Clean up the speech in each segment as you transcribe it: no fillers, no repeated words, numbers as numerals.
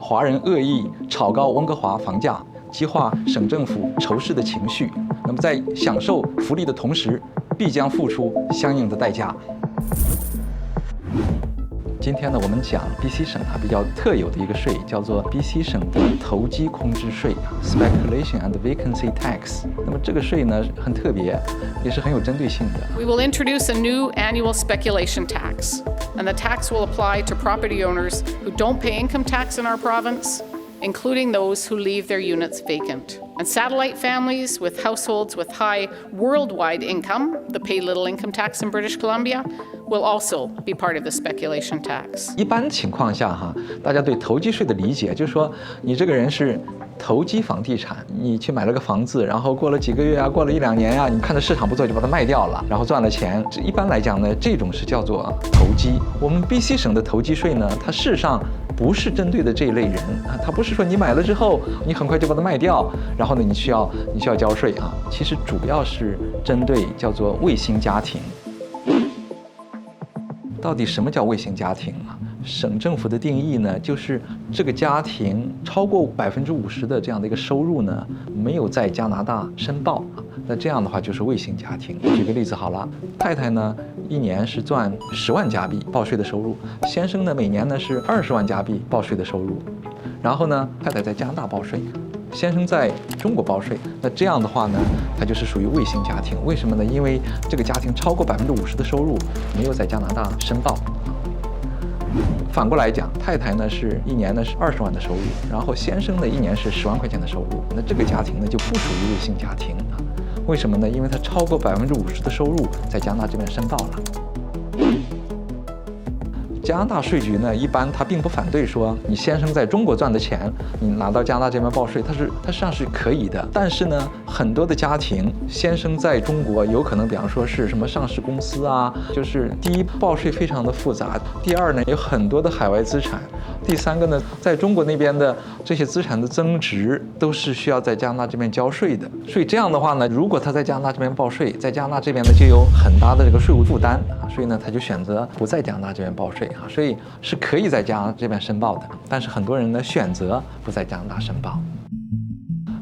华人恶意炒高温哥华房价，激化省政府仇视的情绪。那么在享受福利的同时，必将付出相应的代价。今天呢，我们讲 BC 省比较特有的一个税，叫做 BC 省的投机空置税 （Speculation and Vacancy Tax）。那么这个税呢很特别，也是很有针对性的。We will introduce a new annual speculation tax, and the tax will apply to property owners who don't pay income tax in our province, including those who leave their units vacant. And satellite families with households with high worldwide income that pay little income tax in British Columbia will also be part of the speculation tax. 一般情况下大家对投机税的理解就是说，你这个人是投机房地产，你去买了个房子，然后过了几个月过了1-2年你看着市场不错就把它卖掉了，然后赚了钱。一般来讲呢，这种是叫做投机。我们 BC 省的投机税呢，它事实上不是针对的这一类人它不是说你买了之后你很快就把它卖掉，然后呢你需要交税其实主要是针对叫做卫星家庭。到底什么叫卫星家庭省政府的定义呢，就是这个家庭超过50%的这样的一个收入呢，没有在加拿大申报那这样的话就是卫星家庭。举个例子好了，太太呢一年是赚10万加币报税的收入，先生呢每年呢是20万加币报税的收入，然后呢太太在加拿大报税，先生在中国报税，那这样的话呢，它就是属于卫星家庭。为什么呢？因为这个家庭超过50%的收入没有在加拿大申报。反过来讲，太太呢是一年呢是20万的收入，然后先生呢一年是10万块钱的收入，那这个家庭呢就不属于卫星家庭为什么呢？因为他超过50%的收入在加拿大这边申报了。加拿大税局呢，一般他并不反对说你先生在中国赚的钱，你拿到加拿大这边报税，它实际上是可以的。但是呢，很多的家庭先生在中国有可能，比方说是什么上市公司就是第一报税非常的复杂，第二呢有很多的海外资产，第三个呢在中国那边的这些资产的增值都是需要在加拿大这边交税的。所以这样的话呢，如果他在加拿大这边报税，在加拿大这边呢就有很大的这个税务负担所以呢他就选择不在加拿大这边报税所以是可以在加拿大这边申报的，但是很多人呢选择不在加拿大申报。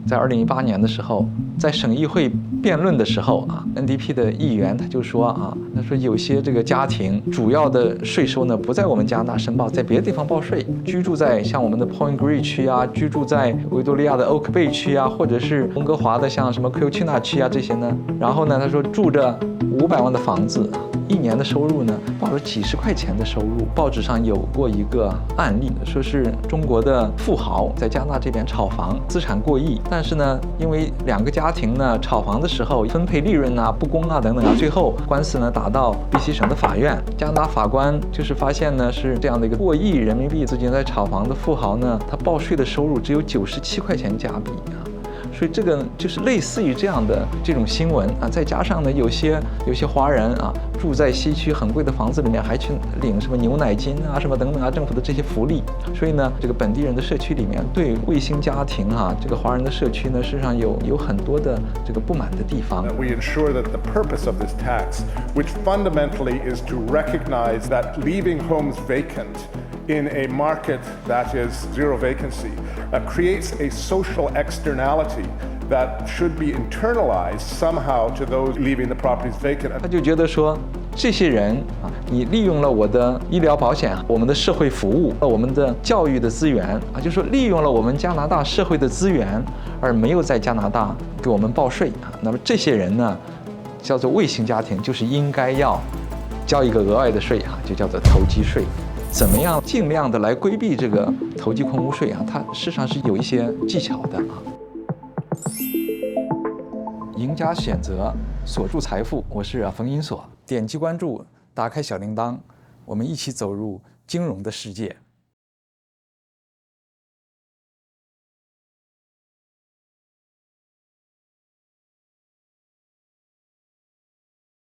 在2018年的时候，在省议会辩论的时候NDP 的议员他就说他说有些这个家庭主要的税收呢不在我们加拿大申报，在别的地方报税，居住在像我们的 Point Grey 区居住在维多利亚的 Oak Bay 区或者是温哥华的像什么 Coachella 区这些呢，然后呢他说住着500万的房子，一年的收入呢报了几十块钱的收入。报纸上有过一个案例，说是中国的富豪在加拿大这边炒房，资产过亿，但是呢因为2个家庭呢炒房的时候分配利润不公等等最后官司呢打到 BC 省的法院，加拿大法官就是发现呢是这样的一个过亿人民币资金在炒房的富豪呢，他报税的收入只有97块钱加币所以这个就是类似于这样的这种新闻再加上呢有些华人住在西区很贵的房子里面，还去领什么牛奶金什么等等政府的这些福利，所以呢这个本地人的社区里面对卫星家庭这个华人的社区呢事实上有很多的这个不满的地方。 We ensure that the purpose of this tax, which fundamentally is to recognize that leaving homes vacant in a market that is zero vacancy creates a social externality that should be internalized somehow to those leaving the properties vacant. 他就觉得说这些人你利用了我的医疗保险，我们的社会服务，我们的教育的资源就是说利用了我们加拿大社会的资源，而没有在加拿大给我们报税那么这些人呢叫做卫星家庭，就是应该要交一个额外的税就叫做投机税。怎么样尽量的来规避这个投机空屋税它事实上是有一些技巧的赢家选择，锁住财富，我是冯银锁，点击关注，打开小铃铛，我们一起走入金融的世界。